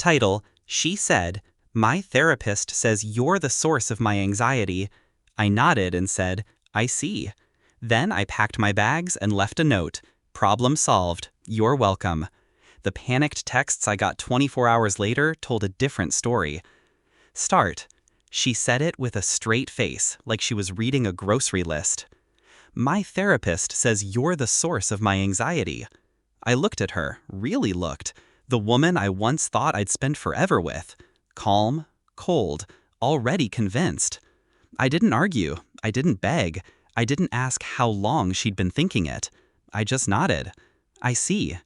Title: She said, "My therapist says you're the source of my anxiety." I nodded and said, "I see." Then I packed my bags and left a note. Problem solved. You're welcome. The panicked texts I got 24 hours later told a different story. Start. She said it with a straight face, like she was reading a grocery list. "My therapist says you're the source of my anxiety." I looked at her, really looked. The woman I once thought I'd spend forever with. Calm, cold, already convinced. I didn't argue. I didn't beg. I didn't ask how long she'd been thinking it. I just nodded. I see.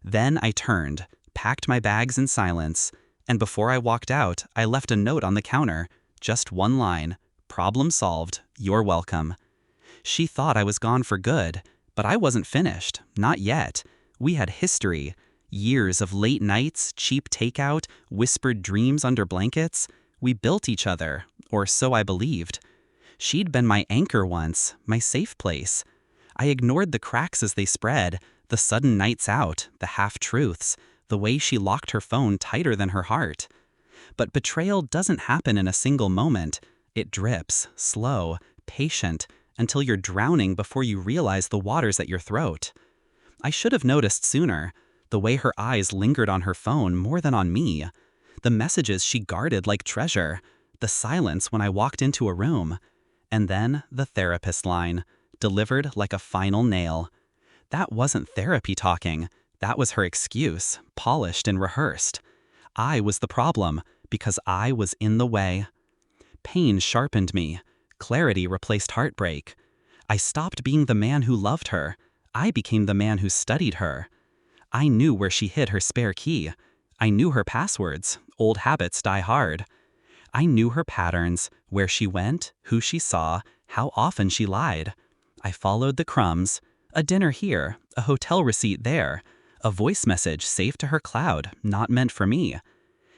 Then I turned, packed my bags in silence, and before I walked out, I left a note on the counter. Just one line. Problem solved. You're welcome. She thought I was gone for good, but I wasn't finished. Not yet. We had history. Years of late nights, cheap takeout, whispered dreams under blankets. We built each other, or so I believed. She'd been my anchor once, my safe place. I ignored the cracks as they spread, the sudden nights out, the half-truths, the way she locked her phone tighter than her heart. But betrayal doesn't happen in a single moment. It drips, slow, patient, until you're drowning before you realize the water's at your throat. I should have noticed sooner, the way her eyes lingered on her phone more than on me, the messages she guarded like treasure, the silence when I walked into a room, and then the therapist line, delivered like a final nail. That wasn't therapy talking, that was her excuse, polished and rehearsed. I was the problem, because I was in the way. Pain sharpened me. Clarity replaced heartbreak. I stopped being the man who loved her. I became the man who studied her. I knew where she hid her spare key. I knew her passwords. Old habits die hard. I knew her patterns, where she went, who she saw, how often she lied. I followed the crumbs. A dinner here, a hotel receipt there, a voice message saved to her cloud, not meant for me.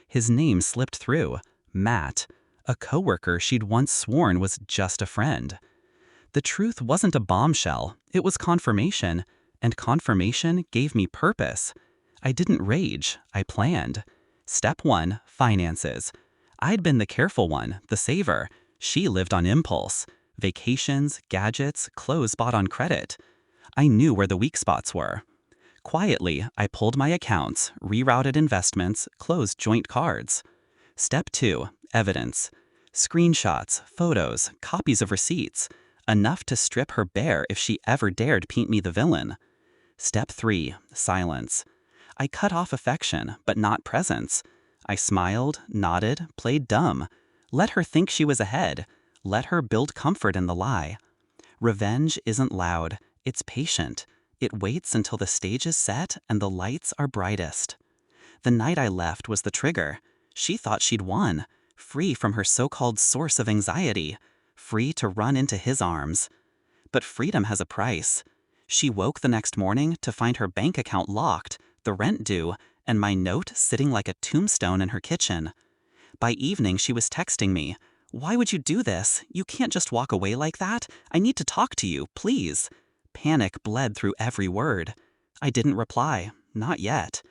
His name slipped through. Matt. A coworker she'd once sworn was just a friend. The truth wasn't a bombshell, it was confirmation, and confirmation gave me purpose. I didn't rage, I planned. Step 1, finances. I'd been the careful one, the saver. She lived on impulse. Vacations, gadgets, clothes bought on credit. I knew where the weak spots were. Quietly, I pulled my accounts, rerouted investments, closed joint cards. Step 2, evidence. Screenshots, photos, copies of receipts. Enough to strip her bare if she ever dared paint me the villain. Step 3, silence. I cut off affection, but not presence. I smiled, nodded, played dumb. Let her think she was ahead. Let her build comfort in the lie. Revenge isn't loud, it's patient. It waits until the stage is set and the lights are brightest. The night I left was the trigger. She thought she'd won, free from her so-called source of anxiety, free to run into his arms. But freedom has a price. She woke the next morning to find her bank account locked, the rent due, and my note sitting like a tombstone in her kitchen. By evening, she was texting me, "Why would you do this? You can't just walk away like that. I need to talk to you, please." Panic bled through every word. I didn't reply, not yet.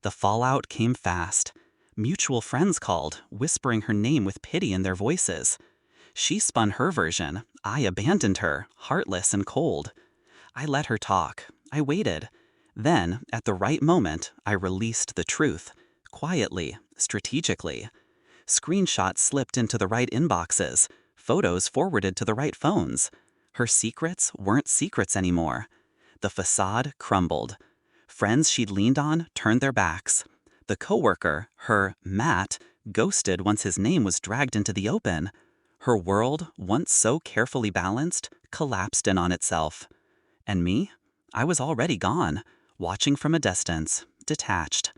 The fallout came fast. Mutual friends called, whispering her name with pity in their voices. She spun her version. I abandoned her, heartless and cold. I let her talk. I waited. Then, at the right moment, I released the truth. Quietly, strategically. Screenshots slipped into the right inboxes. Photos forwarded to the right phones. Her secrets weren't secrets anymore. The facade crumbled. Friends she'd leaned on turned their backs. The coworker, her Matt, ghosted once his name was dragged into the open. Her world, once so carefully balanced, collapsed in on itself. And me? I was already gone, watching from a distance, detached.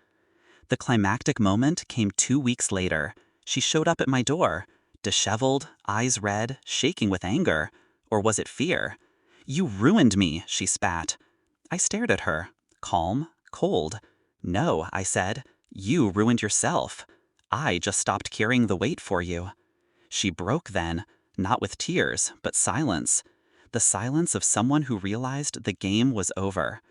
The climactic moment came 2 weeks later. She showed up at my door, disheveled, eyes red, shaking with anger. Or was it fear? "You ruined me," she spat. I stared at her, calm, cold. "No," I said, "you ruined yourself. I just stopped carrying the weight for you." She broke then, not with tears, but silence. The silence of someone who realized the game was over.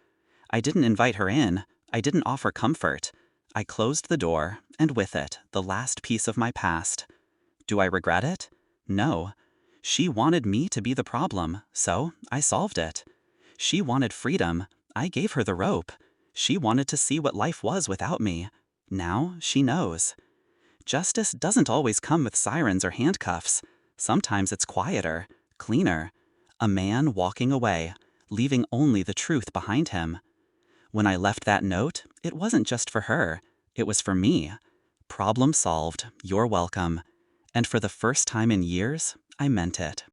I didn't invite her in. I didn't offer comfort. I closed the door, and with it, the last piece of my past. Do I regret it? No. She wanted me to be the problem, so I solved it. She wanted freedom. I gave her the rope. She wanted to see what life was without me. Now she knows. Justice doesn't always come with sirens or handcuffs. Sometimes it's quieter, cleaner. A man walking away, leaving only the truth behind him. When I left that note, it wasn't just for her. It was for me. Problem solved. You're welcome. And for the first time in years, I meant it.